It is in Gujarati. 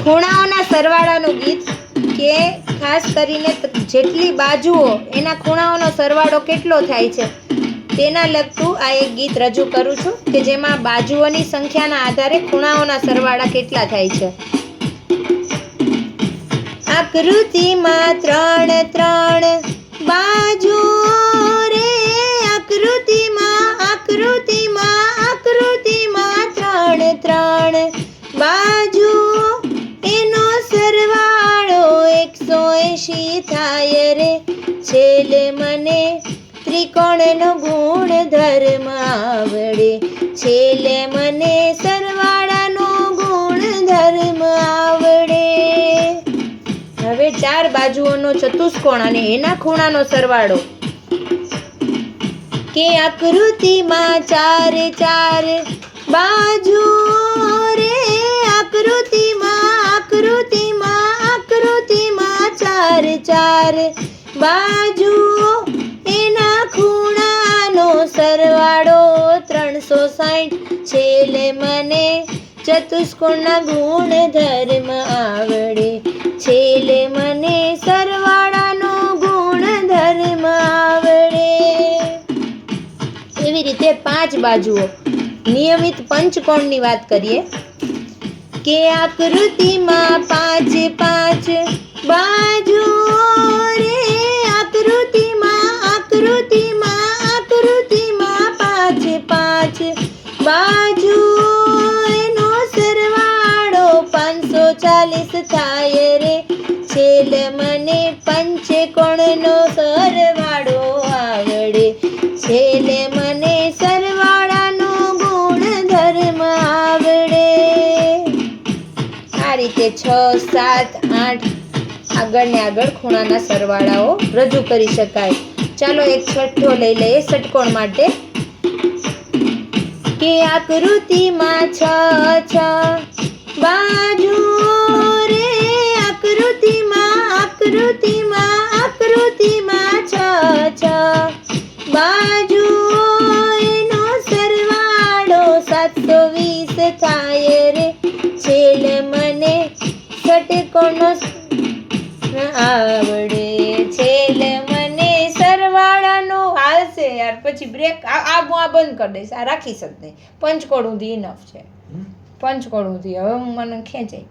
ખૂણાઓના સરવાળાનું ગીત કે ખાસ કરીને જેટલી બાજુઓ એના ખૂણાઓનો સરવાળો કેટલો થાય છે તેના લગતું આ એક ગીત રજૂ કરું છું કે જેમાં બાજુઓની સંખ્યાના આધારે ખૂણાઓના સરવાળા કેટલા થાય છે. આકૃતિમાં 3 3 બાજુઓ રે, આકૃતિમાં 3 3 બાજુઓ, એનો સરવાળો 180 થાય રે. છેલ્લે મને ત્રિકોણનો ગુણધર્મ આવડે, છેલ્લે મને સરવાળાનો ગુણધર્મ આવડે. હવે 4 બાજુઓનો ચતુષ્કોણ અને એના ખૂણાનો સરવાળો કે આકૃતિમાં 4 4 બાજુઓ રે, આકૃતિમાં 4 4 બાજુઓ, એના ખૂણાનો સરવાળો 360. છેલ્લે મને ચતુષ્કોણના ગુણધર્મ આવડે, છેલ્લે મને સરવાળાનો ગુણધર્મ આવડે. એવી રીતે 5 બાજુઓ. નિયમિત પંચકોણની વાત કરીએ કે આકૃતિમાં 5 5 બાજુઓ રે, આકૃતિમાં 5 5 બાજુઓ, એનો સરવાળો 540 થાય રે. છેલ્લે મને પંચકોણનો સરવાળો આવડે, છેલ્લે મને સરવાળાનો ગુણધર્મ આવડે. આ રીતે 6 7 8 આગળ ને આગળ ખૂણાના સરવાળાઓ રજૂ કરી શકાય. ચાલો એક છઠ્ઠો લઈ લઈએ ષટકોણ માટે કે આકૃતિમાં 6 6 બાજુઓ રે, આકૃતિમાં 6 6 બાજુઓ, એનો સરવાળો 720 થાય રે. છેલ્લે મને ષટકોણનો આવડે, છેલ્લે મને સરવાળાનો. હાલશે યાર, પછી બ્રેક. આ બંધ કરી દઈશ, આ રાખીશ જ નહીં. પંચકોણ સુધી ઇનફ છે, પંચકોણ સુધી. હવે મને ખેંચાઈ.